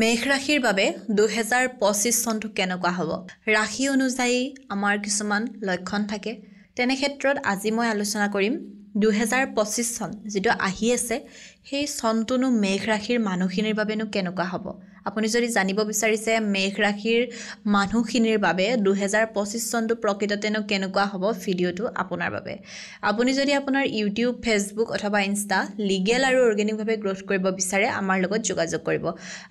মেঘ ৰাশিৰ বাবে 2025 চনটো কেনেকুৱা হ'ব? ৰাশি অনুযায়ী আমাৰ কিছুমান লক্ষণ থাকে। তেনে ক্ষেত্ৰত আজি মই আলোচনা কৰিম 2025 চন যিটো আহি আছে সেই চনটোনো মেঘ ৰাশিৰ মানুহখিনিৰ বাবেনো কেনেকুৱা হ'ব? আপুনি যদি জানিব বিচাৰিছে মেঘ ৰাশিৰ মানুহখিনিৰ বাবে 2025 চনটো প্ৰকৃততেনো কেনেকুৱা হ'ব, ভিডিঅ'টো আপোনাৰ বাবে। আপুনি যদি আপোনাৰ ইউটিউব, ফেচবুক অথবা ইনষ্টা লিগেল আৰু অৰ্গেনিকভাৱে গ্ৰ'থ কৰিব বিচাৰে আমাৰ লগত যোগাযোগ কৰিব।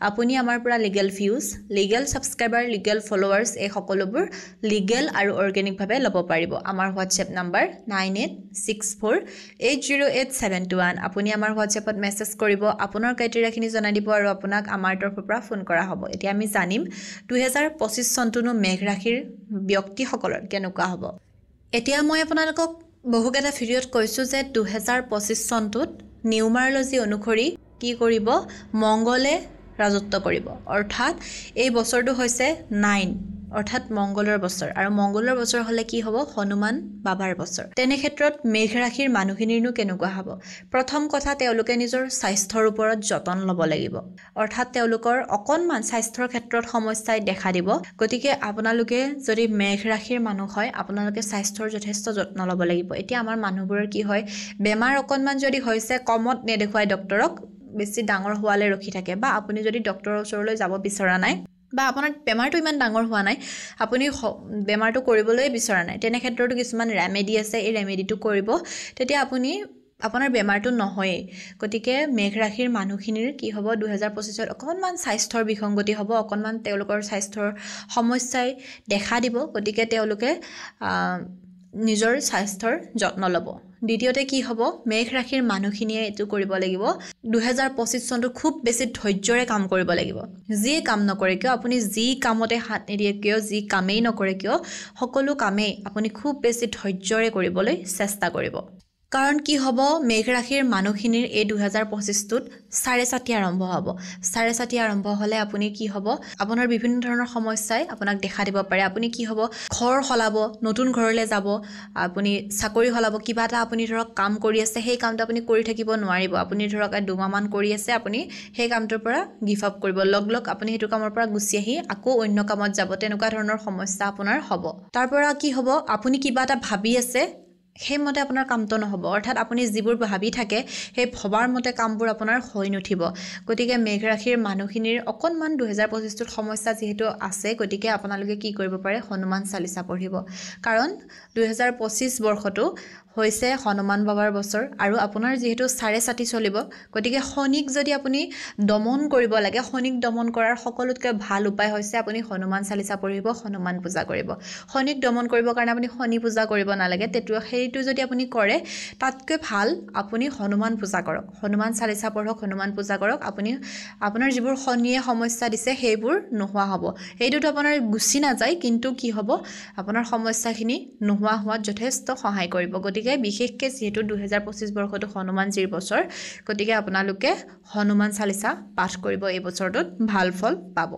আপুনি আমাৰ পৰা legal views, legal subscriber, legal followers এই সকলোবোৰ লিগেল আৰু অৰ্গেনিকভাৱে ল'ব পাৰিব। আমাৰ হোৱাটছএপ নাম্বাৰ 9864808721। আপুনি আমাৰ হোৱাটছএপত মেছেজ কৰিব, আপোনাৰ ক্ৰাইটেৰিয়াখিনি জনাই দিব আৰু আপোনাক আমাৰ তৰফৰ পৰা ফোন কৰা হ'ব। এতিয়া আমি জানিম 2025 চনটোনো মেঘ ৰাশিৰ ব্যক্তিসকলৰ কেনেকুৱা হ'ব। এতিয়া মই আপোনালোকক বহুকেইটা ভিডিঅ'ত কৈছোঁ যে 2025 চনটোত নিউমাৰলজি অনুসৰি কি কৰিব? মংগলে ৰাজত্ব কৰিব। অৰ্থাৎ এই বছৰটো হৈছে 9, অৰ্থাৎ মংগলৰ বছৰ, আৰু মংগলৰ বছৰ হ'লে কি হ'ব? হনুমান বাবাৰ বছৰ। তেনে ক্ষেত্ৰত মেঘ ৰাশিৰ মানুহখিনিৰনো কেনেকুৱা হ'ব? প্ৰথম কথা, তেওঁলোকে নিজৰ স্বাস্থ্যৰ ওপৰত যতন ল'ব লাগিব। অৰ্থাৎ তেওঁলোকৰ অকণমান স্বাস্থ্যৰ ক্ষেত্ৰত সমস্যাই দেখা দিব। গতিকে আপোনালোকে যদি মেঘ ৰাশিৰ মানুহ হয়, আপোনালোকে স্বাস্থ্যৰ যথেষ্ট যত্ন ল'ব লাগিব। এতিয়া আমাৰ মানুহবোৰৰ কি হয়, বেমাৰ অকণমান যদি হৈছে কমত নেদেখুৱাই ডক্তৰক, বেছি ডাঙৰ হোৱালে ৰখি থাকে, বা আপুনি যদি ডক্তৰৰ ওচৰলৈ যাব বিচৰা নাই, বা আপোনাৰ বেমাৰটো ইমান ডাঙৰ হোৱা নাই, আপুনি বেমাৰটো কৰিবলৈ বিচৰা নাই, তেনে ক্ষেত্ৰতো কিছুমান ৰেমেডি আছে, এই ৰেমেডিটো কৰিব, তেতিয়া আপোনাৰ বেমাৰটো নহয়েই। গতিকে মেঘ ৰাশিৰ মানুহখিনিৰ কি হ'ব? 2025ত অকণমান স্বাস্থ্যৰ বিসংগতি হ'ব, অকণমান তেওঁলোকৰ স্বাস্থ্যৰ সমস্যাই দেখা দিব। গতিকে তেওঁলোকে নিজৰ স্বাস্থ্যৰ যত্ন ল'ব। দ্বিতীয়তে কি হ'ব? মেঘ ৰাশিৰ মানুহখিনিয়ে এইটো কৰিব লাগিব, 2025 চনটো খুব বেছি ধৈৰ্যৰে কাম কৰিব লাগিব। যিয়ে কাম নকৰে কিয়, আপুনি যি কামতে হাত নিদিয়ে কিয়, যি কামেই নকৰে কিয়, সকলো কামেই আপুনি খুব বেছি ধৈৰ্যৰে কৰিবলৈ চেষ্টা কৰিব। কাৰণ কি হ'ব? মেঘ ৰাশিৰ মানুহখিনিৰ এই 2025টোত চাৰেচাতি আৰম্ভ হ'ব। চাৰেচাতি আৰম্ভ হ'লে আপুনি কি হ'ব? আপোনাৰ বিভিন্ন ধৰণৰ সমস্যাই আপোনাক দেখা দিব পাৰে। আপুনি কি হ'ব? ঘৰ সলাব, নতুন ঘৰলৈ যাব, আপুনি চাকৰি সলাব, কিবা এটা আপুনি ধৰক কাম কৰি আছে, সেই কামটো আপুনি কৰি থাকিব নোৱাৰিব। আপুনি ধৰক 2 মাহমান কৰি আছে, আপুনি সেই কামটোৰ পৰা গিভ আপ কৰিব, লগ আপুনি সেইটো কামৰ পৰা গুচি আহি আকৌ অন্য কামত যাব। তেনেকুৱা ধৰণৰ সমস্যা আপোনাৰ হ'ব। তাৰ পৰা কি হ'ব? আপুনি কিবা এটা ভাবি আছে, সেইমতে আপোনাৰ কামটো নহ'ব। অৰ্থাৎ আপুনি যিবোৰ ভাবি থাকে সেই ভবাৰ মতে কামবোৰ আপোনাৰ হৈ নুঠিব। গতিকে মেঘ ৰাশিৰ মানুহখিনিৰ অকণমান 2025টোত সমস্যা যিহেতু আছে, গতিকে আপোনালোকে কি কৰিব পাৰে? হনুমান চালিচা পঢ়িব। কাৰণ 2025 বৰ্ষটো হৈছে হনুমান বাবাৰ বছৰ, আৰু আপোনাৰ যিহেতু চাৰেচাতি চলিব, গতিকে শনিক যদি আপুনি দমন কৰিব লাগে, শনিক দমন কৰাৰ সকলোতকৈ ভাল উপায় হৈছে আপুনি হনুমান চালিচা পঢ়িব, হনুমান পূজা কৰিব। শনিক দমন কৰিবৰ কাৰণে আপুনি শনি পূজা কৰিব নালাগে, সেইটো যদি আপুনি কৰে, তাতকৈ ভাল আপুনি হনুমান পূজা কৰক, হনুমান চালিচা পঢ়ক, হনুমান পূজা কৰক। আপোনাৰ যিবোৰ শনিয়ে সমস্যা দিছে সেইবোৰ নোহোৱা হ'ব। সেইটোতো আপোনাৰ গুচি নাযায়, কিন্তু কি হ'ব? আপোনাৰ সমস্যাখিনি নোহোৱা হোৱাত যথেষ্ট সহায় কৰিব। গতিকে বিশেষকৈ যিহেতু 2025 বৰ্ষটো হনুমানজীৰ বছৰ, গতিকে আপোনালোকে হনুমান চালিচা পাঠ কৰিব, এই বছৰটোত ভাল ফল পাব।